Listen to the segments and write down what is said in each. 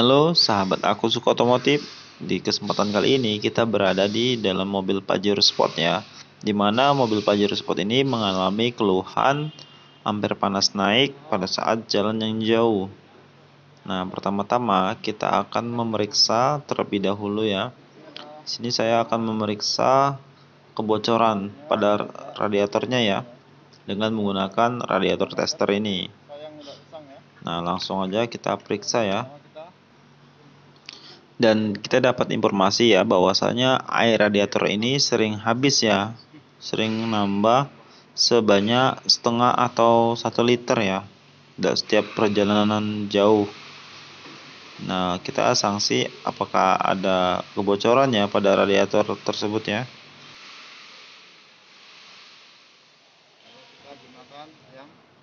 Halo sahabat aku suka otomotif. Di kesempatan kali ini kita berada di dalam mobil Pajero Sport ya. Di mana mobil Pajero Sport ini mengalami keluhan ampere panas naik pada saat jalan yang jauh. Nah, pertama-tama kita akan memeriksa terlebih dahulu ya. Sini saya akan memeriksa kebocoran pada radiatornya ya dengan menggunakan radiator tester ini. Nah, langsung aja kita periksa ya. Dan kita dapat informasi ya bahwasanya air radiator ini sering habis ya, sering nambah sebanyak setengah atau 1 liter ya, dan setiap perjalanan jauh. Nah, kita sanksi apakah ada kebocoran ya pada radiator tersebut ya.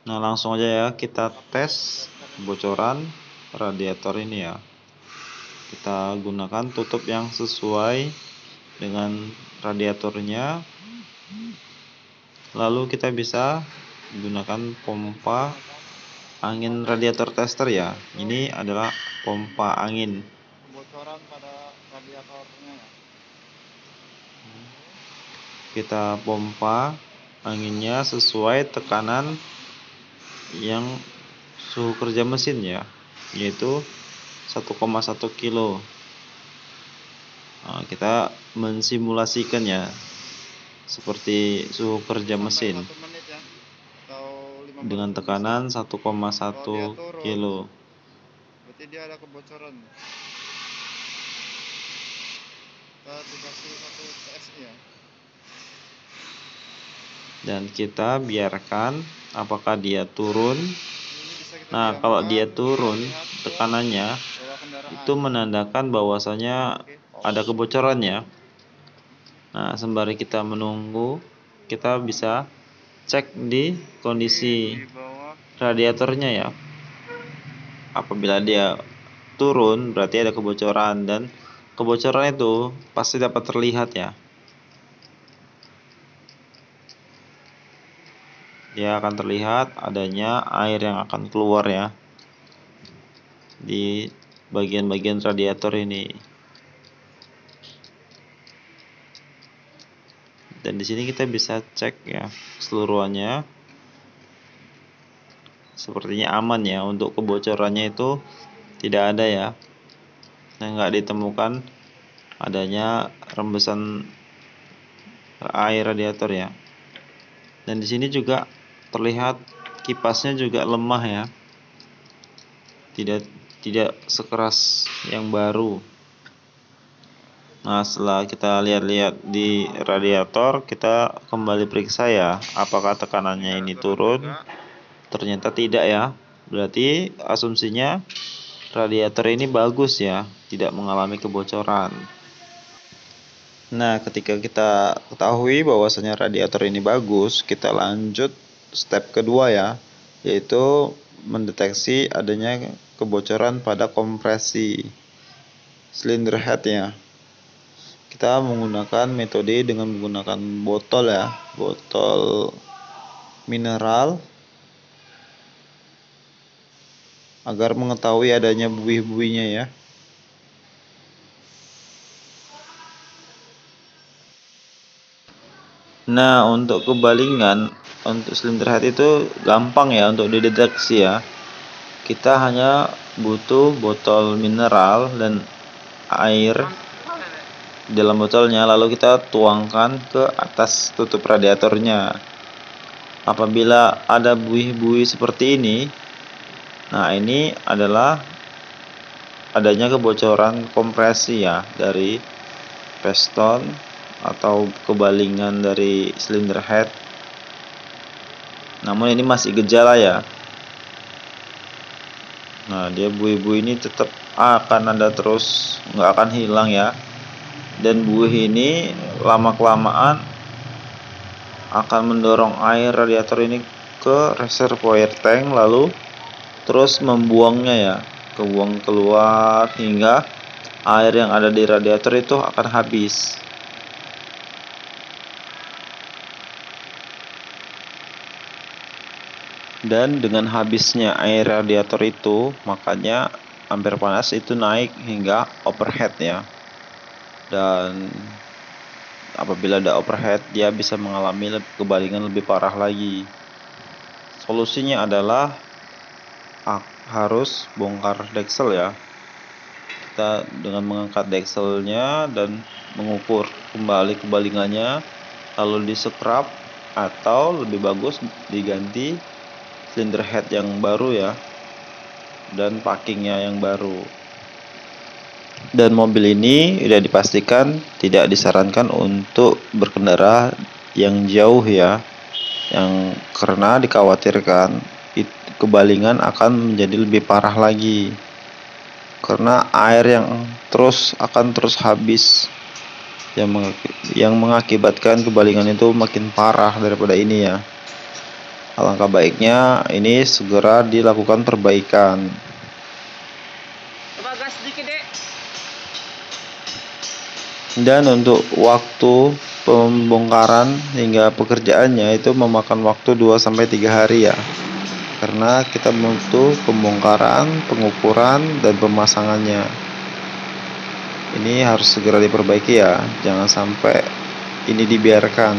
Nah, langsung aja ya kita tes kebocoran radiator ini ya. Kita gunakan tutup yang sesuai dengan radiatornya. Lalu kita bisa gunakan pompa angin radiator tester ya. Ini adalah pompa angin. Kebocoran pada radiatornya ya. Kita pompa anginnya sesuai tekanan yang suhu kerja mesin ya, yaitu 1,1 kilo. Nah, kita mensimulasikan ya seperti suhu kerja mesin dengan tekanan 1,1 kilo. Berarti dia ada kebocoran. Kita dikasih 1 PSI ya. Dan kita biarkan apakah dia turun. Nah, kalau dia turun tekanannya itu menandakan bahwasanya ada kebocoran ya. Nah, sembari kita menunggu, kita bisa cek di kondisi radiatornya ya. Apabila dia turun berarti ada kebocoran, dan kebocoran itu pasti dapat terlihat ya. Dia akan terlihat adanya air yang akan keluar ya di bagian-bagian radiator ini. Dan di sini kita bisa cek ya keseluruhannya. Sepertinya aman ya, untuk kebocorannya itu tidak ada ya. Nah, nggak ditemukan adanya rembesan air radiator ya. Dan di sini juga terlihat kipasnya juga lemah ya. Tidak sekeras yang baru. Nah, setelah kita lihat-lihat di radiator, kita kembali periksa ya, apakah tekanannya ini turun. Ternyata tidak ya. Berarti asumsinya radiator ini bagus ya, tidak mengalami kebocoran. Nah, ketika kita ketahui bahwasanya radiator ini bagus, kita lanjut step kedua ya, yaitu mendeteksi adanya kebocoran pada kompresi silinder head ya. Kita menggunakan metode dengan menggunakan botol ya, botol mineral, agar mengetahui adanya buih-buihnya ya. Nah, untuk kebalingan, untuk silinder head itu gampang ya untuk dideteksi ya. Kita hanya butuh botol mineral dan air dalam botolnya, lalu kita tuangkan ke atas tutup radiatornya. Apabila ada buih-buih seperti ini, nah ini adalah adanya kebocoran kompresi ya dari piston atau kebalingan dari silinder head. Namun ini masih gejala ya. Nah, dia buih-buih ini tetap akan ada terus, nggak akan hilang ya. Dan buih ini lama-kelamaan akan mendorong air radiator ini ke reservoir tank, lalu terus membuangnya ya, kebuang keluar hingga air yang ada di radiator itu akan habis. Dan dengan habisnya air radiator itu, makanya ampere panas itu naik hingga overhead ya. Dan apabila ada overhead, dia bisa mengalami kebalingan lebih parah lagi. Solusinya adalah harus bongkar deksel ya. Kita dengan mengangkat dekselnya dan mengukur kembali kebalingannya, lalu di-scrub atau lebih bagus diganti silinder head yang baru ya, dan packingnya yang baru. Dan mobil ini sudah dipastikan tidak disarankan untuk berkendara yang jauh ya, yang karena dikhawatirkan kebalingan akan menjadi lebih parah lagi, karena air yang akan terus habis, yang mengakibatkan kebalingan itu makin parah daripada ini ya. Alangkah baiknya ini segera dilakukan perbaikan. Coba gas sedikit, Dek. Dan untuk waktu pembongkaran hingga pekerjaannya itu memakan waktu 2-3 hari ya, karena kita butuh pembongkaran, pengukuran, dan pemasangannya. Ini harus segera diperbaiki ya, jangan sampai ini dibiarkan,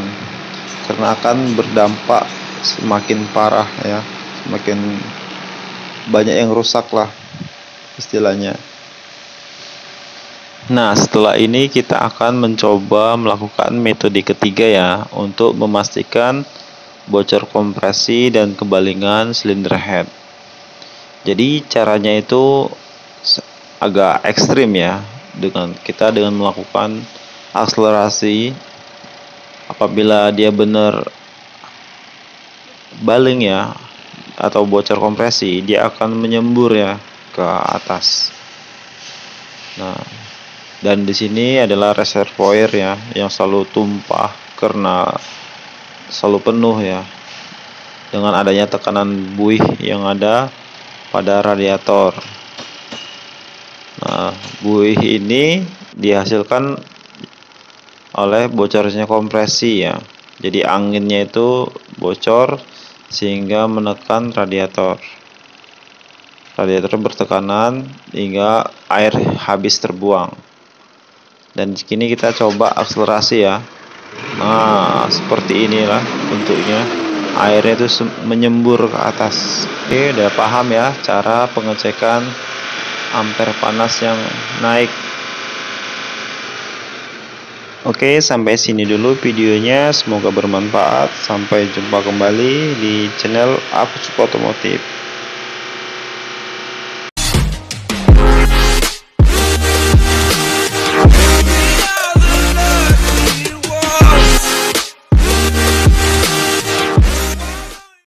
karena akan berdampak semakin parah ya, semakin banyak yang rusak lah istilahnya. Nah, setelah ini kita akan mencoba melakukan metode ketiga ya, untuk memastikan bocor kompresi dan kebalingan silinder head. Jadi caranya itu agak ekstrim ya, dengan melakukan akselerasi. Apabila dia benar baling ya, atau bocor kompresi, dia akan menyembur ya ke atas. Nah, dan di sini adalah reservoir ya, yang selalu tumpah karena selalu penuh ya, dengan adanya tekanan buih yang ada pada radiator. Nah, buih ini dihasilkan oleh bocornya kompresi ya. Jadi anginnya itu bocor sehingga menekan radiator. Radiator bertekanan hingga air habis terbuang. Dan di sini kita coba akselerasi ya. Nah, seperti inilah bentuknya. Airnya itu menyembur ke atas. Oke, udah paham ya cara pengecekan ampere panas yang naik. Oke, sampai sini dulu videonya. Semoga bermanfaat. Sampai jumpa kembali di channel Aku Suka Otomotif.